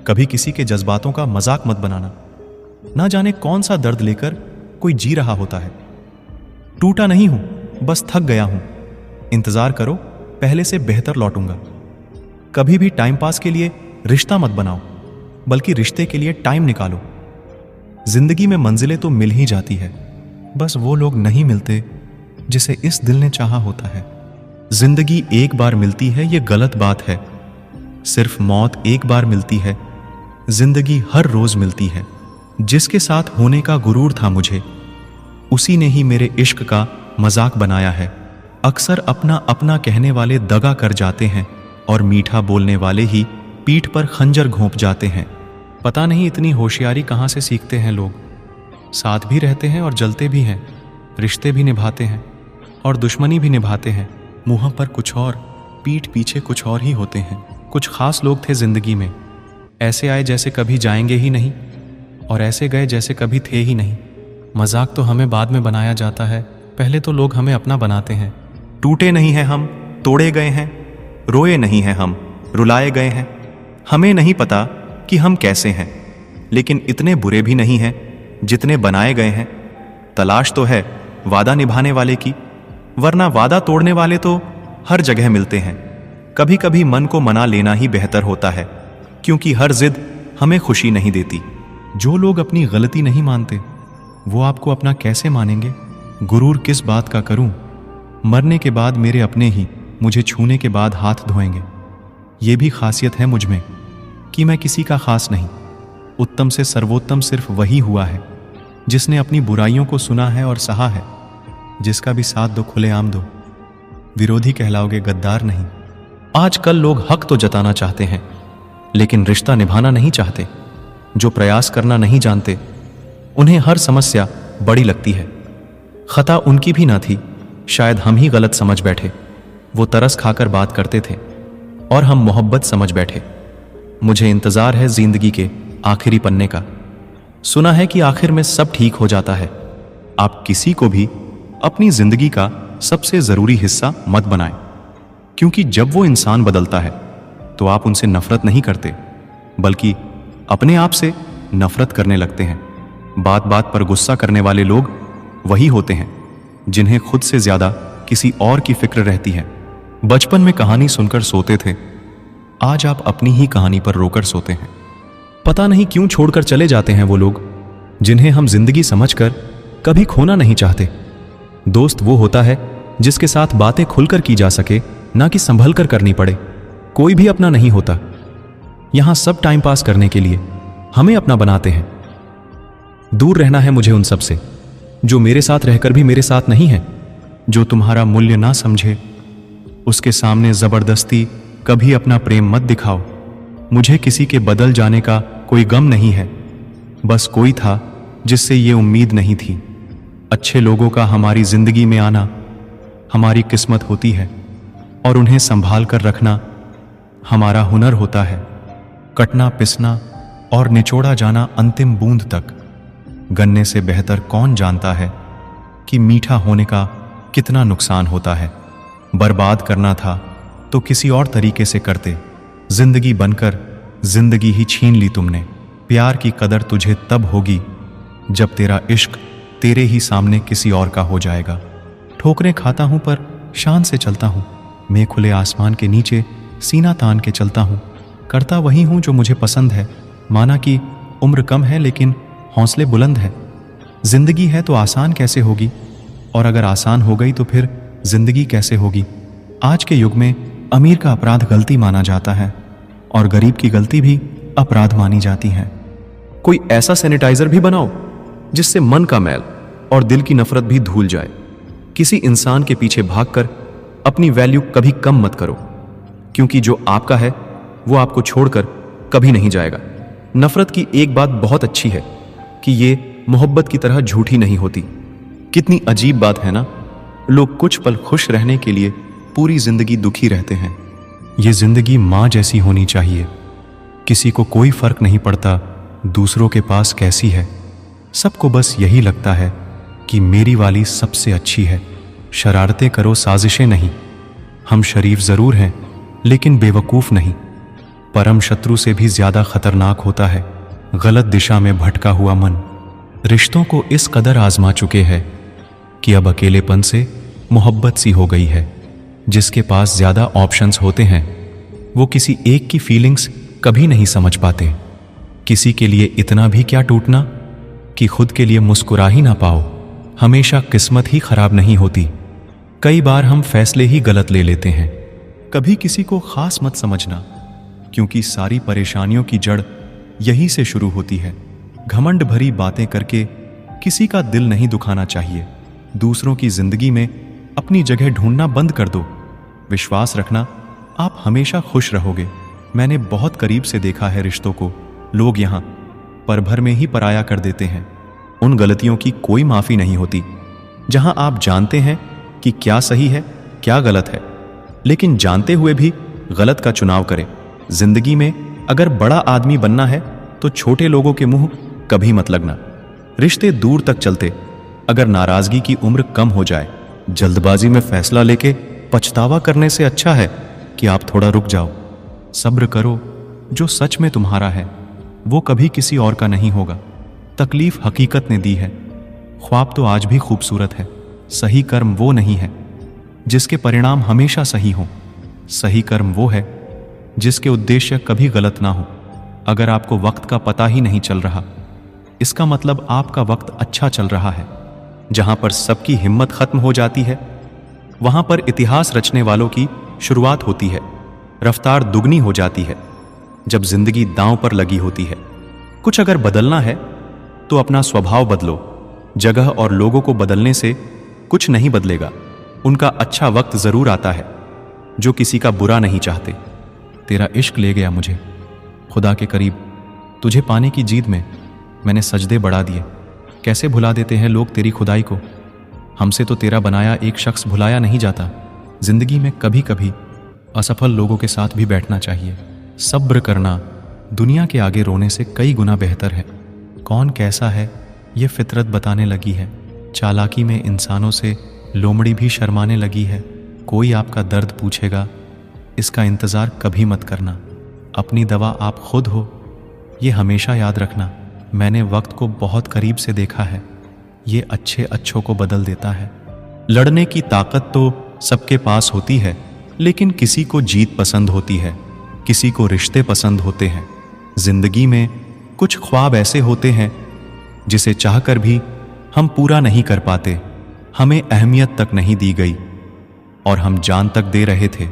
कभी किसी के जज्बातों का मजाक मत बनाना। ना जाने कौन सा दर्द लेकर कोई जी रहा होता है। टूटा नहीं हूं, बस थक गया हूं। इंतजार करो, पहले से बेहतर लौटूंगा। कभी भी टाइम पास के लिए रिश्ता मत बनाओ, बल्कि रिश्ते के लिए टाइम निकालो। जिंदगी में मंजिलें तो मिल ही जाती है, बस वो लोग नहीं मिलते जिसे इस दिल ने चाहा होता है। जिंदगी एक बार मिलती है, ये गलत बात है। सिर्फ मौत एक बार मिलती है, जिंदगी हर रोज मिलती है। जिसके साथ होने का गुरूर था मुझे, उसी ने ही मेरे इश्क का मजाक बनाया है। अक्सर अपना अपना कहने वाले दगा कर जाते हैं और मीठा बोलने वाले ही पीठ पर खंजर घोंप जाते हैं। पता नहीं इतनी होशियारी कहाँ से सीखते हैं लोग। साथ भी रहते हैं और जलते भी हैं, रिश्ते भी निभाते हैं और दुश्मनी भी निभाते हैं। मुंह पर कुछ और, पीठ पीछे कुछ और ही होते हैं। कुछ खास लोग थे जिंदगी में, ऐसे आए जैसे कभी जाएंगे ही नहीं और ऐसे गए जैसे कभी थे ही नहीं। मजाक तो हमें बाद में बनाया जाता है, पहले तो लोग हमें अपना बनाते हैं। टूटे नहीं हैं हम, तोड़े गए हैं। रोए नहीं हैं हम, रुलाए गए हैं। हमें नहीं पता कि हम कैसे हैं, लेकिन इतने बुरे भी नहीं हैं जितने बनाए गए हैं। तलाश तो है वादा निभाने वाले की, वरना वादा तोड़ने वाले तो हर जगह मिलते हैं। कभी कभी मन को मना लेना ही बेहतर होता है, क्योंकि हर जिद हमें खुशी नहीं देती। जो लोग अपनी गलती नहीं मानते, वो आपको अपना कैसे मानेंगे? गुरूर किस बात का करूं? मरने के बाद मेरे अपने ही मुझे छूने के बाद हाथ धोएंगे। ये भी खासियत है मुझ में कि मैं किसी का खास नहीं। उत्तम से सर्वोत्तम सिर्फ वही हुआ है जिसने अपनी बुराइयों को सुना है और सहा है। जिसका भी साथ दो खुलेआम दो, विरोधी कहलाओगे, गद्दार नहीं। आजकल लोग हक तो जताना चाहते हैं, लेकिन रिश्ता निभाना नहीं चाहते। जो प्रयास करना नहीं जानते, उन्हें हर समस्या बड़ी लगती है। खता उनकी भी ना थी, शायद हम ही गलत समझ बैठे। वो तरस खाकर बात करते थे और हम मोहब्बत समझ बैठे। मुझे इंतजार है जिंदगी के आखिरी पन्ने का। सुना है कि आखिर में सब ठीक हो जाता है। आप किसी को भी अपनी जिंदगी का सबसे जरूरी हिस्सा मत बनाएं, क्योंकि जब वो इंसान बदलता है तो आप उनसे नफरत नहीं करते, बल्कि अपने आप से नफरत करने लगते हैं। बात बात पर गुस्सा करने वाले लोग वही होते हैं जिन्हें खुद से ज्यादा किसी और की फिक्र रहती है। बचपन में कहानी सुनकर सोते थे, आज आप अपनी ही कहानी पर रोकर सोते हैं। पता नहीं क्यों छोड़कर चले जाते हैं वो लोग जिन्हें हम जिंदगी समझकर कभी खोना नहीं चाहते। दोस्त वो होता है जिसके साथ बातें खुलकर की जा सके, ना कि संभल कर करनी पड़े। कोई भी अपना नहीं होता। यहां सब टाइम पास करने के लिए हमें अपना बनाते हैं। दूर रहना है मुझे उन सब से जो मेरे साथ रहकर भी मेरे साथ नहीं है। जो तुम्हारा मूल्य ना समझे, उसके सामने जबरदस्ती कभी अपना प्रेम मत दिखाओ। मुझे किसी के बदल जाने का कोई गम नहीं है, बस कोई था जिससे ये उम्मीद नहीं थी। अच्छे लोगों का हमारी जिंदगी में आना हमारी किस्मत होती है और उन्हें संभाल कर रखना हमारा हुनर होता है। कटना, पिसना और निचोड़ा जाना अंतिम बूंद तक। गन्ने से बेहतर कौन जानता है कि मीठा होने का कितना नुकसान होता है। बर्बाद करना था तो किसी और तरीके से करते। जिंदगी बनकर जिंदगी ही छीन ली तुमने। प्यार की कदर तुझे तब होगी जब तेरा इश्क तेरे ही सामने किसी और का हो जाएगा। ठोकरें खाता हूं पर शान से चलता हूं। मैं खुले आसमान के नीचे सीना तान के चलता हूं। करता वही हूं जो मुझे पसंद है। माना कि उम्र कम है लेकिन हौसले बुलंद है। जिंदगी है तो आसान कैसे होगी, और अगर आसान हो गई तो फिर जिंदगी कैसे होगी। आज के युग में अमीर का अपराध गलती माना जाता है और गरीब की गलती भी अपराध मानी जाती है। कोई ऐसा सैनिटाइजर भी बनाओ जिससे मन का मैल और दिल की नफरत भी धुल जाए। किसी इंसान के पीछे भागकर अपनी वैल्यू कभी कम मत करो, क्योंकि जो आपका है वो आपको छोड़कर कभी नहीं जाएगा। नफरत की एक बात बहुत अच्छी है कि ये मोहब्बत की तरह झूठी नहीं होती। कितनी अजीब बात है ना, लोग कुछ पल खुश रहने के लिए पूरी जिंदगी दुखी रहते हैं। ये जिंदगी माँ जैसी होनी चाहिए। किसी को कोई फर्क नहीं पड़ता दूसरों के पास कैसी है। सबको बस यही लगता है कि मेरी वाली सबसे अच्छी है। शरारतें करो, साजिशें नहीं। हम शरीफ जरूर हैं लेकिन बेवकूफ़ नहीं। परम शत्रु से भी ज्यादा खतरनाक होता है गलत दिशा में भटका हुआ मन। रिश्तों को इस कदर आजमा चुके हैं कि अब अकेलेपन से मोहब्बत सी हो गई है। जिसके पास ज्यादा ऑप्शंस होते हैं वो किसी एक की फीलिंग्स कभी नहीं समझ पाते। किसी के लिए इतना भी क्या टूटना कि खुद के लिए मुस्कुरा ही ना पाओ। हमेशा किस्मत ही खराब नहीं होती, कई बार हम फैसले ही गलत ले लेते हैं। कभी किसी को खास मत समझना, क्योंकि सारी परेशानियों की जड़ यहीं से शुरू होती है। घमंड भरी बातें करके किसी का दिल नहीं दुखाना चाहिए। दूसरों की जिंदगी में अपनी जगह ढूंढना बंद कर दो। विश्वास रखना, आप हमेशा खुश रहोगे। मैंने बहुत करीब से देखा है रिश्तों को लोग यहां पल भर में ही पराया कर देते हैं। उन गलतियों की कोई माफी नहीं होती जहां आप जानते हैं कि क्या सही है क्या गलत है, लेकिन जानते हुए भी गलत का चुनाव करें। जिंदगी में अगर बड़ा आदमी बनना है तो छोटे लोगों के मुंह कभी मत लगना। रिश्ते दूर तक चलते अगर नाराजगी की उम्र कम हो जाए। जल्दबाजी में फैसला लेके पछतावा करने से अच्छा है कि आप थोड़ा रुक जाओ। सब्र करो, जो सच में तुम्हारा है वो कभी किसी और का नहीं होगा। तकलीफ हकीकत ने दी है, ख्वाब तो आज भी खूबसूरत है। सही कर्म वो नहीं है जिसके परिणाम हमेशा सही हों। सही कर्म वो है जिसके उद्देश्य कभी गलत ना हो। अगर आपको वक्त का पता ही नहीं चल रहा, इसका मतलब आपका वक्त अच्छा चल रहा है। जहां पर सबकी हिम्मत खत्म हो जाती है वहां पर इतिहास रचने वालों की शुरुआत होती है। रफ्तार दुगनी हो जाती है जब जिंदगी दांव पर लगी होती है। कुछ अगर बदलना है तो अपना स्वभाव बदलो। जगह और लोगों को बदलने से कुछ नहीं बदलेगा। उनका अच्छा वक्त जरूर आता है जो किसी का बुरा नहीं चाहते। तेरा इश्क ले गया मुझे खुदा के करीब, तुझे पाने की जीद में मैंने सजदे बढ़ा दिए। कैसे भुला देते हैं लोग तेरी खुदाई को। हमसे तो तेरा बनाया एक शख्स भुलाया नहीं जाता। जिंदगी में कभी कभी असफल लोगों के साथ भी बैठना चाहिए। सब्र करना दुनिया के आगे रोने से कई गुना बेहतर है। कौन कैसा है ये फितरत बताने लगी है। चालाकी में इंसानों से लोमड़ी भी शर्माने लगी है। कोई आपका दर्द पूछेगा, इसका इंतज़ार कभी मत करना। अपनी दवा आप खुद हो, ये हमेशा याद रखना। मैंने वक्त को बहुत करीब से देखा है, ये अच्छे अच्छों को बदल देता है। लड़ने की ताकत तो सबके पास होती है, लेकिन किसी को जीत पसंद होती है, किसी को रिश्ते पसंद होते हैं। जिंदगी में कुछ ख्वाब ऐसे होते हैं जिसे चाहकर भी हम पूरा नहीं कर पाते। हमें अहमियत तक नहीं दी गई और हम जान तक दे रहे थे।